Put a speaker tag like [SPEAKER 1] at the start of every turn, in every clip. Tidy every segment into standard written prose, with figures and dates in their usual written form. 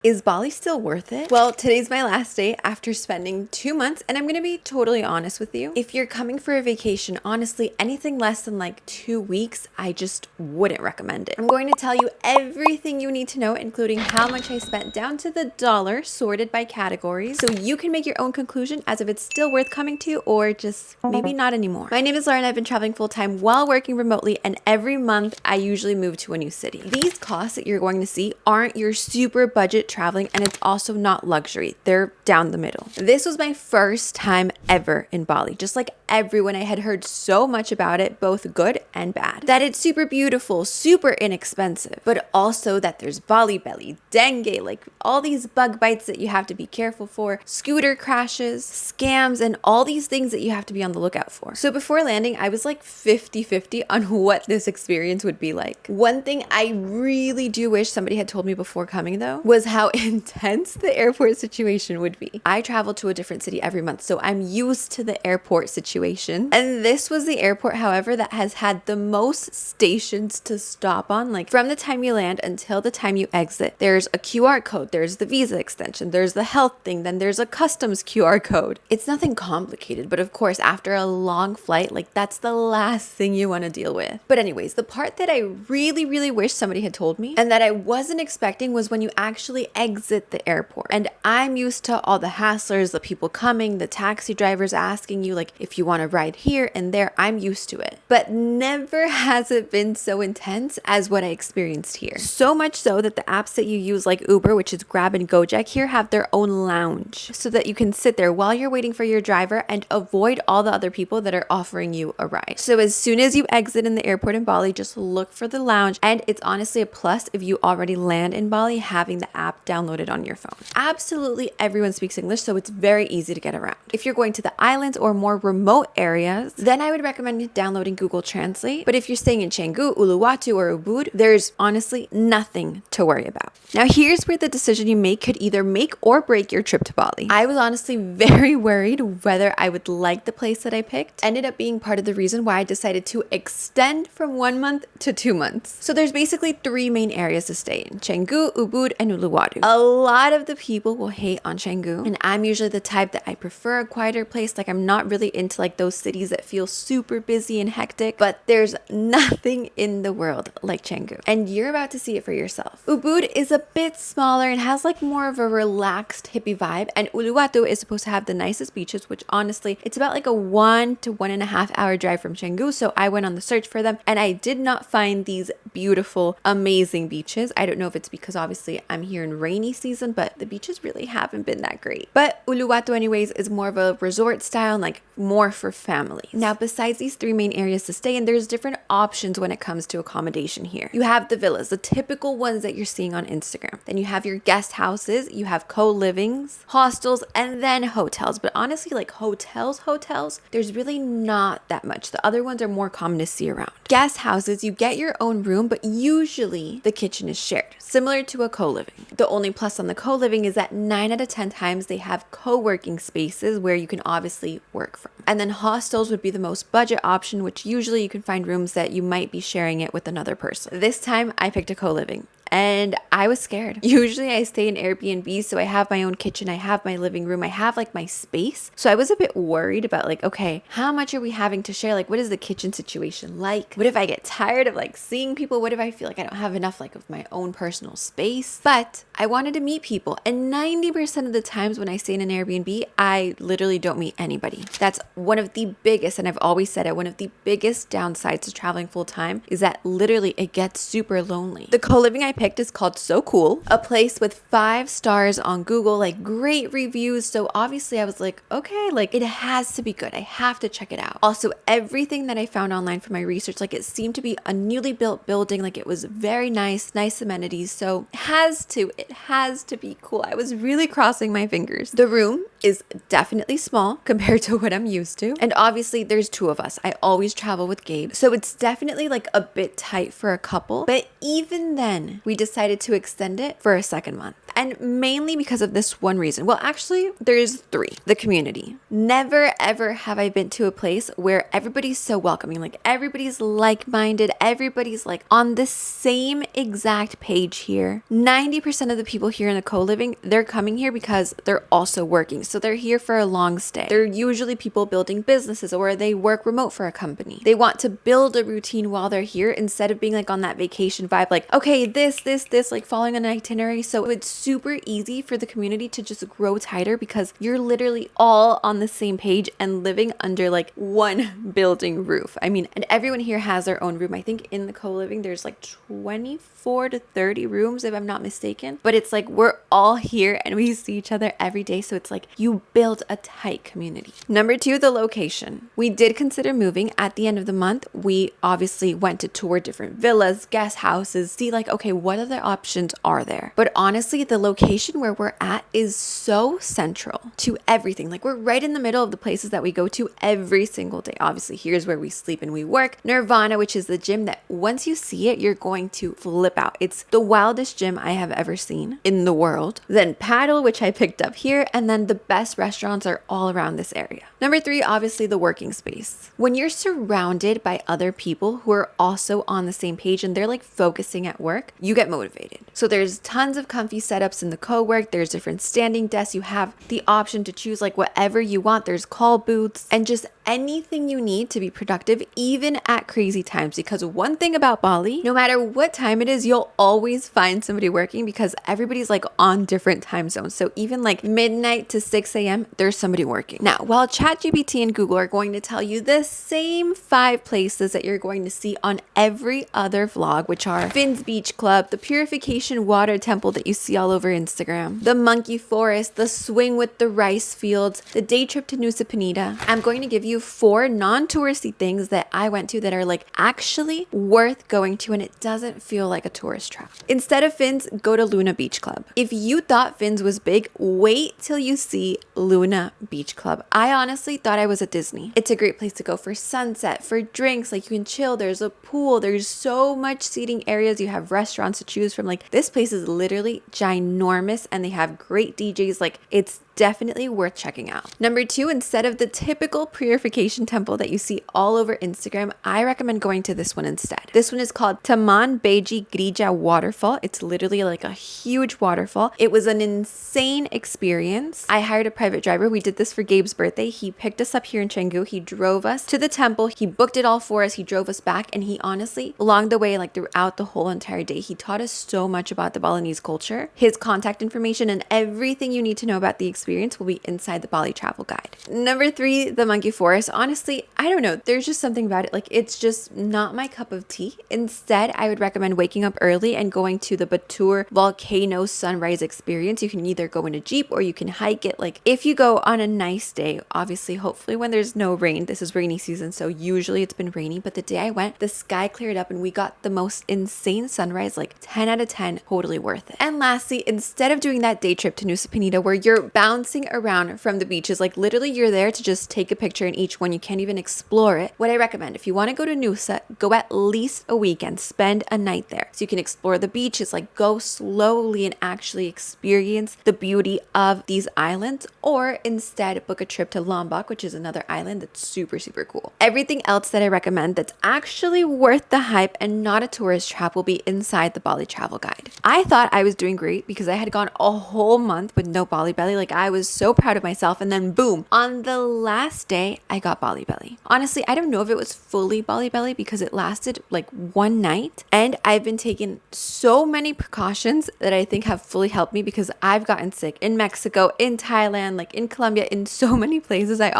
[SPEAKER 1] Is Bali still worth it? Well, today's my last day after spending 2 months, and I'm gonna be totally honest with you. If you're coming for a vacation, honestly, anything less than like 2 weeks, I just wouldn't recommend it. I'm going to tell you everything you need to know, including how much I spent down to the dollar, sorted by categories, so you can make your own conclusion as if it's still worth coming to or just maybe not anymore. My name is Laura and I've been traveling full-time while working remotely, and every month I usually move to a new city. These costs that you're going to see aren't your super budget traveling, and it's also not luxury. They're down the middle. This was my first time ever in Bali. Just like everyone, I had heard so much about it, both good and bad. That it's super beautiful, super inexpensive, but also that there's Bali Belly, Dengue, like all these bug bites that you have to be careful for, scooter crashes, scams, and all these things that you have to be on the lookout for. So before landing, I was like 50-50 on what this experience would be like. One thing I really do wish somebody had told me before coming though was how intense the airport situation would be. I travel to a different city every month, so I'm used to the airport situation. And this was the airport, however, that has had the most stations to stop on. Like from the time you land until the time you exit, there's a QR code, there's the visa extension, there's the health thing, then there's a customs QR code. It's nothing complicated, but of course, after a long flight, like that's the last thing you want to deal with. But anyways, the part that I really wish somebody had told me and that I wasn't expecting was when you actually exit the airport. And I'm used to all the hasslers, the people coming, the taxi drivers asking you like if you want to ride here and there. I'm used to it. But never has it been so intense as what I experienced here. So much so that the apps that you use like Uber, which is Grab and Gojek here, have their own lounge so that you can sit there while you're waiting for your driver and avoid all the other people that are offering you a ride. So as soon as you exit in the airport in Bali, just look for the lounge, and it's honestly a plus if you already land in Bali having the app downloaded on your phone. Absolutely everyone speaks English, so it's very easy to get around. If you're going to the islands or more remote areas, then I would recommend downloading Google Translate. But if you're staying in Canggu, Uluwatu, or Ubud, there's honestly nothing to worry about. Now here's where the decision you make could either make or break your trip to Bali. I was honestly very worried whether I would like the place that I picked. Ended up being part of the reason why I decided to extend from 1 month to 2 months. So there's basically 3 main areas to stay in: Canggu, Ubud, and Uluwatu. A lot of the people will hate on Canggu, and I'm usually the type that I prefer a quieter place. Like I'm not really into like those cities that feel super busy and hectic, but there's nothing in the world like Canggu, and you're about to see it for yourself. Ubud is a bit smaller and has like more of a relaxed hippie vibe, and Uluwatu is supposed to have the nicest beaches, which honestly it's about like a 1 to 1.5 hour drive from Canggu. So I went on the search for them and I did not find these beautiful, amazing beaches. I don't know if it's because obviously I'm here in rainy season, but the beaches really haven't been that great. But Uluwatu anyways is more of a resort style and like more for families. Now besides these 3 main areas to stay in, there's different options when it comes to accommodation here. You have the villas, the typical ones that you're seeing on Instagram. Then you have your guest houses, you have co-livings, hostels, and then hotels. But honestly, like hotels, there's really not that much. The other ones are more common to see around. Guest houses, you get your own room, but usually the kitchen is shared, similar to a co-living. The only plus on the co-living is that 9 out of 10 times they have co-working spaces where you can obviously work from. And then hostels would be the most budget option, which usually you can find rooms that you might be sharing it with another person. This time I picked a co-living. And I was scared. Usually I stay in Airbnb, so I have my own kitchen, I have my living room, I have like my space. So I was a bit worried about like, okay, how much are we having to share? Like, what is the kitchen situation like? What if I get tired of like seeing people? What if I feel like I don't have enough like of my own personal space? But I wanted to meet people. And 90% of the times when I stay in an Airbnb, I literally don't meet anybody. That's one of the biggest, and I've always said it, one of the biggest downsides to traveling full time is that literally it gets super lonely. The co-living I picked is called So Cool, a place with 5 stars on Google, like great reviews. So obviously I was like, okay, like it has to be good. I have to check it out. Also, everything that I found online for my research, like it seemed to be a newly built building. Like it was very nice amenities. So it has to be cool. I was really crossing my fingers. The room is definitely small compared to what I'm used to. And obviously there's 2 of us. I always travel with Gabe. So it's definitely like a bit tight for a couple. But even then, we decided to extend it for a second month. And mainly because of this one reason. Well, actually, there's three. The community. Never, ever have I been to a place where everybody's so welcoming. Like everybody's like-minded. Everybody's like on the same exact page here. 90% of the people here in the co-living, they're coming here because they're also working. So they're here for a long stay. They're usually people building businesses or they work remote for a company. They want to build a routine while they're here instead of being like on that vacation vibe, like, okay, this, like following an itinerary. So it's super easy for the community to just grow tighter because you're literally all on the same page and living under like one building roof. I mean, and everyone here has their own room. I think in the co-living, there's like 24 to 30 rooms if I'm not mistaken, but it's like we're all here and we see each other every day. So it's like you build a tight community. Number two, the location. We did consider moving at the end of the month. We obviously went to tour different villas, guest houses, see like, okay, what other options are there? But honestly, the location where we're at is so central to everything. Like we're right in the middle of the places that we go to every single day. Obviously, here's where we sleep and we work. Nirvana, which is the gym that once you see it, you're going to flip out. It's the wildest gym I have ever seen in the world. Then Paddle, which I picked up here. And then the best restaurants are all around this area. Number three, obviously the working space. When you're surrounded by other people who are also on the same page and they're like focusing at work, you get motivated. So there's tons of comfy setups in the co-work. There's different standing desks. You have the option to choose like whatever you want. There's call booths and just anything you need to be productive, even at crazy times. Because one thing about Bali, no matter what time it is, you'll always find somebody working because everybody's like on different time zones. So even like midnight to 6 a.m., there's somebody working. Now, while ChatGPT and Google are going to tell you the same 5 places that you're going to see on every other vlog, which are Finn's Beach Club, the Purification Water Temple that you see all over Instagram, the Monkey Forest, the swing with the rice fields, the day trip to Nusa Penida, I'm going to give you 4 non-touristy things that I went to that are like actually worth going to and it doesn't feel like a tourist trap. Instead of Finn's, go to Luna Beach Club. If you thought Finn's was big, wait till you see Luna Beach Club. I honestly thought I was at Disney. It's a great place to go for sunset, for drinks, like you can chill. There's a pool. There's so much seating areas. You have restaurants to choose from. Like this place is literally ginormous and they have great DJs. Like it's definitely worth checking out. Number 2, instead of the typical purification temple that you see all over Instagram, I recommend going to this one instead. This one is called Taman Beji Grija Waterfall. It's literally like a huge waterfall. It was an insane experience. I hired a private driver. We did this for Gabe's birthday. He picked us up here in Canggu. He drove us to the temple. He booked it all for us. He drove us back and he honestly, along the way, like throughout the whole entire day, he taught us so much about the Balinese culture. His contact information and everything you need to know about the experience will be inside the Bali travel guide. Number 3, the Monkey Forest. Honestly, I don't know. There's just something about it. Like it's just not my cup of tea. Instead, I would recommend waking up early and going to the Batur volcano sunrise experience. You can either go in a Jeep or you can hike it. Like if you go on a nice day, obviously, hopefully when there's no rain, this is rainy season. So usually it's been rainy, but the day I went, the sky cleared up and we got the most insane sunrise, like 10 out of 10, totally worth it. And lastly, instead of doing that day trip to Nusa Penida where you're bouncing around from the beaches, like literally you're there to just take a picture in each one, you can't even explore it. What I recommend, if you want to go to Nusa, go at least a weekend, spend a night there so you can explore the beaches, like go slowly and actually experience the beauty of these islands, or instead book a trip to Lombok, which is another island that's super cool. Everything else that I recommend that's actually worth the hype and not a tourist trap will be inside the Bali travel guide. I thought I was doing great because I had gone a whole month with no Bali Belly. Like I was so proud of myself, and then boom, on the last day I got Bali Belly. Honestly, I don't know if it was fully Bali Belly because it lasted like one night, and I've been taking so many precautions that I think have fully helped me because I've gotten sick in Mexico, in Thailand, like in Colombia, in so many places. I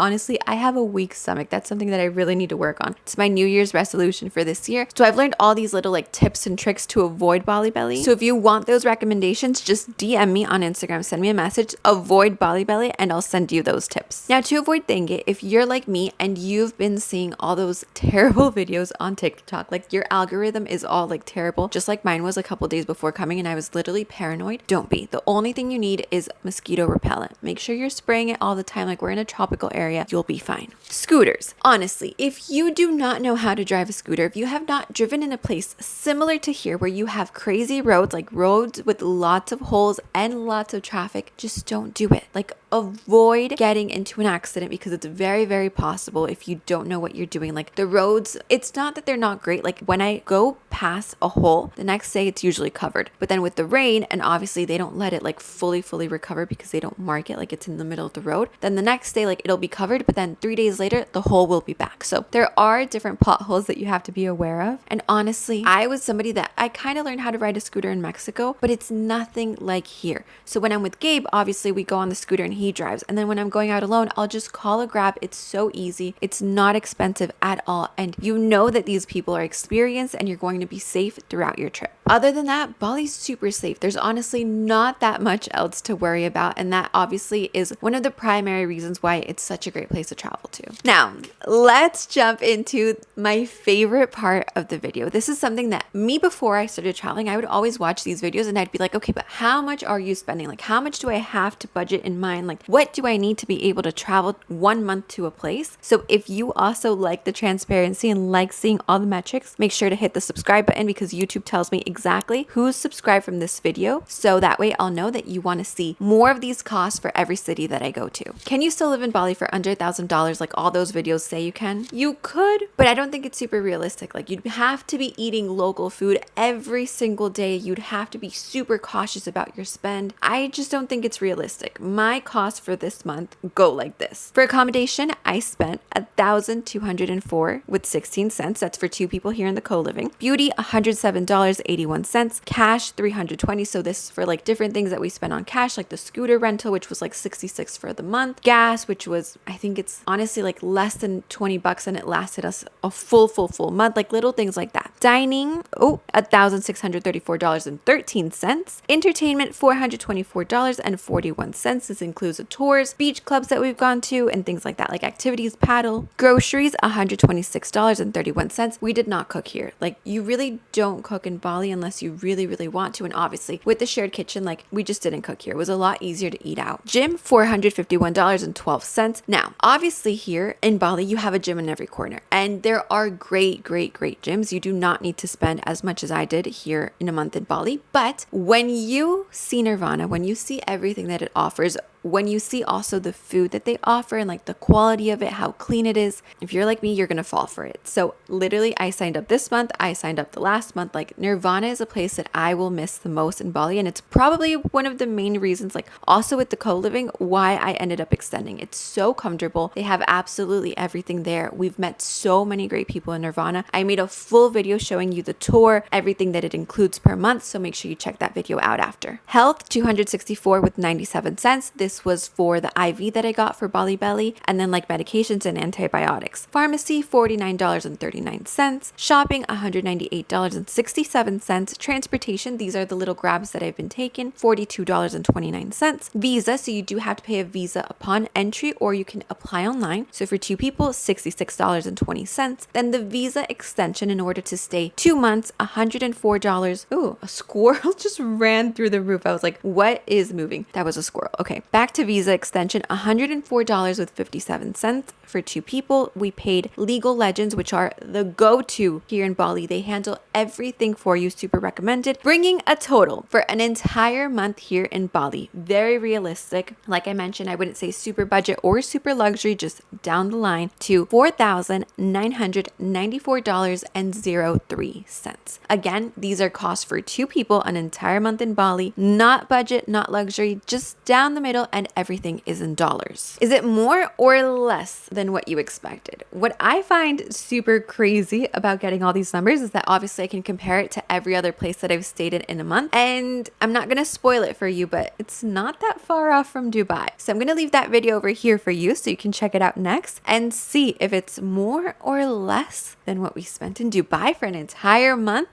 [SPEAKER 1] have a weak stomach. That's something that I really need to work on. It's my New Year's resolution for this year. So I've learned all these little like tips and tricks to avoid Bali Belly. So if you want those recommendations, just DM me on Instagram, send me a message, avoid Bali Belly, and I'll send you those tips. Now, to avoid dengue, if you're like me and you've been seeing all those terrible videos on TikTok, like your algorithm is all like terrible, just like mine was a couple days before coming and I was literally paranoid. Don't be. The only thing you need is mosquito repellent. Make sure you're spraying it all the time. Like we're in a tropical area, you'll be fine. Scooters. Honestly, if you do not know how to drive a scooter, if you have not driven in a place similar to here where you have crazy roads, like roads with lots lots of holes and lots of traffic, just don't do it. Like, avoid getting into an accident because it's very, very possible if you don't know what you're doing. Like, the roads, it's not that they're not great. Like, when I go past a hole, the next day it's usually covered. But then with the rain, and obviously they don't let it like fully recover because they don't mark it like it's in the middle of the road, then the next day like it'll be covered, but then 3 days later the hole will be back. So there are different potholes that you have to be aware of. And honestly, I was somebody that I kind of learned how to ride a scooter in Mexico, but it's nothing like here. So when I'm with Gabe, obviously we go on the scooter and he drives. And then when I'm going out alone, I'll just call a Grab. It's so easy. It's not expensive at all. And you know that these people are experienced and you're going to be safe throughout your trip. Other than that, Bali's super safe. There's honestly not that much else to worry about. And that obviously is one of the primary reasons why it's such a great place to travel to. Now, let's jump into my favorite part of the video. This is something that me, before I started traveling, I would always watch these videos and I'd be like, okay, but how much are you spending? Like, how much do I have to budget in mind? Like, what do I need to be able to travel 1 month to a place? So if you also like the transparency and like seeing all the metrics, make sure to hit the subscribe button because YouTube tells me exactly who's subscribed from this video. So that way I'll know that you want to see more of these costs for every city that I go to. Can you still live in Bali for under $1,000 like all those videos say you can? You could, but I don't think it's super realistic. Like, you'd have to be eating local food every single day. You'd have to be super cautious about your spend. I just don't think it's realistic. My costs for this month go like this. For accommodation, I spent $1,204 with 16 cents. That's for 2 people here in the co-living. Beauty, $107.81. Cash, $320. So this is for like different things that we spend on cash, like the scooter rental, which was like $66 for the month. Gas, which was, I think it's honestly like less than $20 and it lasted us a full month, like little things like that. Dining, $1,634.13. Entertainment, $424.41. This includes the tours, beach clubs that we've gone to, and things like that, like activities, paddle. Groceries, $126.31. We did not cook here. Like, you really don't cook in Bali unless you really want to. And obviously with the shared kitchen, like, we just didn't cook here. It was a lot easier to eat out. Gym, $451.12. Now, obviously here in Bali, you have a gym in every corner and there are great gyms. You do not need to spend as much as I did here in a month in Bali. But when you see Nirvana, when you see everything that it offers, when you see also the food that they offer and like the quality of it, how clean it is, if you're like me, you're gonna fall for it. So literally, I signed up this month, I signed up the last month. Like, Nirvana is a place that I will miss the most in Bali, and it's probably one of the main reasons, like also with the co-living, why I ended up extending. It's so comfortable. They have absolutely everything there. We've met so many great people in Nirvana. I made a full video showing you the tour, everything that it includes per month, so make sure you check that video out after. Health, $264.97. This was for the IV that I got for Bali Belly, and then like medications and antibiotics. Pharmacy, $49.39. Shopping, $198.67. Transportation, these are the little Grabs that I've been taking, $42.29. Visa, so you do have to pay a visa upon entry or you can apply online. So for 2 people, $66.20. Then the visa extension in order to stay 2 months, $104. Ooh, a squirrel just ran through the roof. I was like, what is moving? That was a squirrel. Okay, back to visa extension, $104.57 for 2 people. We paid Legal Legends, which are the go-to here in Bali. They handle everything for you, super recommended, bringing a total for an entire month here in Bali. Very realistic. Like I mentioned, I wouldn't say super budget or super luxury, just down the line, to $4,994.03. Again, these are costs for 2 people, an entire month in Bali, not budget, not luxury, just down the middle, and everything is in dollars. Is it more or less than what you expected? What I find super crazy about getting all these numbers is that obviously I can compare it to every other place that I've stayed in a month, and I'm not gonna spoil it for you, but it's not that far off from Dubai. So I'm gonna leave that video over here for you so you can check it out next and see if it's more or less than what we spent in Dubai for an entire month.